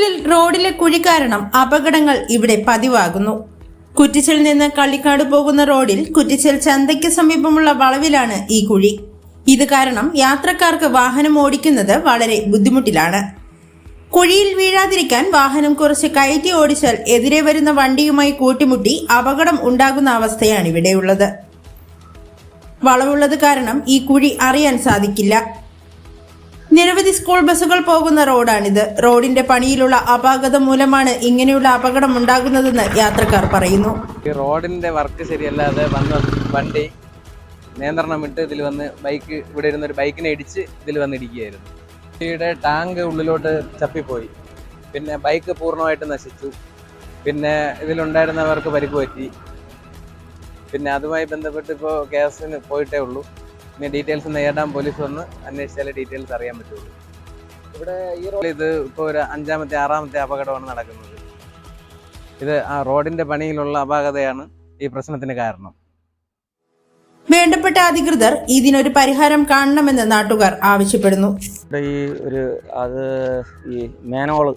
ദിവസങ്ങളിൽ റോഡിലെ കുഴി കാരണം അപകടങ്ങൾ ഇവിടെ പതിവാകുന്നു. കുറ്റിച്ചൽ നിന്ന് കള്ളിക്കാട് പോകുന്ന റോഡിൽ കുറ്റിച്ചൽ ചന്തയ്ക്ക് സമീപമുള്ള വളവിലാണ് ഈ കുഴി. ഇത് കാരണം യാത്രക്കാർക്ക് വാഹനം ഓടിക്കുന്നത് വളരെ ബുദ്ധിമുട്ടിലാണ്. കുഴിയിൽ വീഴാതിരിക്കാൻ വാഹനം കുറച്ച് കയറ്റി ഓടിച്ചാൽ എതിരെ വരുന്ന വണ്ടിയുമായി കൂട്ടിമുട്ടി അപകടം ഉണ്ടാകുന്ന അവസ്ഥയാണ് ഇവിടെയുള്ളത്. വളവുള്ളത് കാരണം ഈ കുഴി അറിയാൻ സാധിക്കില്ല. നിരവധി സ്കൂൾ ബസ്സുകൾ പോകുന്ന റോഡാണിത്. റോഡിന്റെ പണിയിലുള്ള അപാകത മൂലമാണ് ഇങ്ങനെയുള്ള അപകടം ഉണ്ടാകുന്നതെന്ന് യാത്രക്കാർ പറയുന്നു. ഈ റോഡിന്റെ വർക്ക് ശരിയല്ലാതെ വന്ന വണ്ടി നിയന്ത്രണം വിട്ട് ഇതിൽ വന്ന് ബൈക്ക് ഇവിടെ ഇരുന്നൊരു ബൈക്കിനെ ഇടിച്ച് ഇതിൽ വന്നിടിക്കുകയായിരുന്നു. വണ്ടിയുടെ ടാങ്ക് ഉള്ളിലോട്ട് ചപ്പിപ്പോയി. പിന്നെ ബൈക്ക് പൂർണ്ണമായിട്ട് നശിച്ചു. പിന്നെ ഇതിലുണ്ടായിരുന്നവർക്ക് പരിക്ക് പറ്റി. പിന്നെ അതുമായി ബന്ധപ്പെട്ട് ഇപ്പോൾ കേസിന് പോയിട്ടേ ഉള്ളൂ. ഇനി ഡീറ്റെയിൽസ് നേടാൻ പോലീസ് വന്ന് അന്വേഷിച്ചാലേ ഡീറ്റെയിൽസ് അറിയാൻ പറ്റുള്ളൂ. ഇവിടെ ഈ റോഡ് ഇത് ഇപ്പോൾ ഒരു 5ാമത്തെ 6ാമത്തെ അപകടമാണ് നടക്കുന്നത്. ഇത് ആ റോഡിന്റെ പണിയിലുള്ള അപാകതയാണ് ഈ പ്രശ്നത്തിന് കാരണം. വേണ്ടപ്പെട്ട അധികൃതർ ഇതിനൊരു പരിഹാരം കാണണമെന്ന് നാട്ടുകാർ ആവശ്യപ്പെടുന്നു. ഈ മാനോള്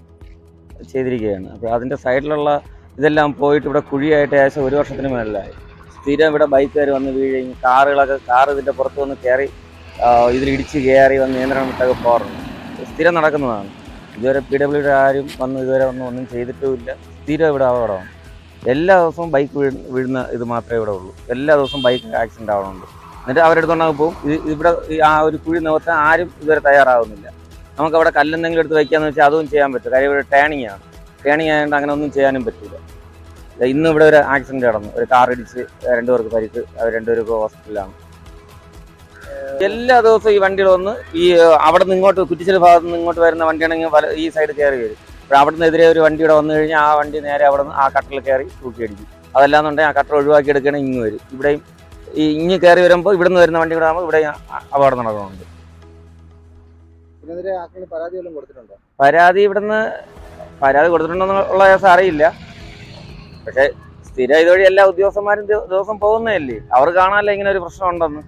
ചെയ്തിരിക്കുകയാണ്. അപ്പോൾ അതിൻ്റെ സൈഡിലുള്ള ഇതെല്ലാം പോയിട്ട് ഇവിടെ കുഴിയായിട്ട് ഏകദേശം 1 വർഷത്തിന് മേളിലായി. സ്ഥിരം ഇവിടെ ബൈക്കുകാർ വന്ന് വീഴുകയും കാർ ഇതിൻ്റെ പുറത്ത് വന്ന് കയറി ഇതിലിടിച്ച് കയറി വന്ന് നിയന്ത്രണം വിട്ടൊക്കെ പോകാറുണ്ട്. സ്ഥിരം നടക്കുന്നതാണ്. ഇതുവരെ PWD ആരും ഇതുവരെ ഒന്നും ചെയ്തിട്ടുമില്ല. സ്ഥിരം ഇവിടെ അപകടമാണ്. എല്ലാ ദിവസവും ബൈക്ക് വീഴുന്ന ഇത് മാത്രമേ ഇവിടെ ഉള്ളൂ. എല്ലാ ദിവസവും ബൈക്ക് ആക്സിഡൻ്റ് ആവണുണ്ട്. എന്നിട്ട് അവരെടുത്തുകൊണ്ടാകും പോകും. ഇവിടെ ആ ഒരു കുഴി നികത്താൻ ആരും ഇതുവരെ തയ്യാറാവുന്നില്ല. നമുക്കവിടെ കല്ലെന്തെങ്കിലും എടുത്ത് വയ്ക്കാമെന്ന് വെച്ചാൽ അതും ചെയ്യാൻ പറ്റും. കാര്യം ഇവിടെ ടേണിംഗ് ആയതുകൊണ്ട് അങ്ങനെ ഒന്നും ചെയ്യാനും പറ്റില്ല. ഇന്ന് ഇവിടെ ഒരു ആക്സിഡന്റ് നടന്നു. ഒരു കാർ ഇടിച്ച് 2 പേർക്ക് പരിക്ക്. അവർ 2 പേർക്ക് ഹോസ്പിറ്റലിലാണ്. എല്ലാ ദിവസവും ഈ വണ്ടികൾ വന്ന് ഈ അവിടെ നിന്ന് ഇങ്ങോട്ട് കുറ്റിച്ചൽ ഭാഗത്ത് നിന്ന് ഇങ്ങോട്ട് വരുന്ന വണ്ടിയാണെങ്കിൽ ഈ സൈഡ് കയറി വരും. അപ്പോൾ അവിടെ നിന്ന് എതിരെ ഒരു വണ്ടി ഇവിടെ വന്നു കഴിഞ്ഞാൽ ആ വണ്ടി നേരെ അവിടെ നിന്ന് ആ കട്ടറിൽ കയറി തൂക്കിയടിക്കും. അതല്ലാന്നുണ്ടെങ്കിൽ ആ കട്ടർ ഒഴിവാക്കി എടുക്കുകയാണെങ്കിൽ ഇങ്ങ് വരും. ഇവിടെയും ഈ ഇങ്ങ് കയറി വരുമ്പോൾ ഇവിടെ നിന്ന് വരുന്ന വണ്ടി കൂടെ ആകുമ്പോൾ ഇവിടെ അപകടം നടക്കുന്നുണ്ട്. പരാതി കൊടുത്തിട്ടുണ്ടോന്നുള്ള കേസ് അറിയില്ല. പക്ഷെ സ്ഥിരം ഇതുവഴി എല്ലാ ഉദ്യോഗസ്ഥന്മാരും ദിവസം പോകുന്നതല്ലേ, അവർ കാണാനല്ലേ ഇങ്ങനെ ഒരു പ്രശ്നം ഉണ്ടെന്ന്.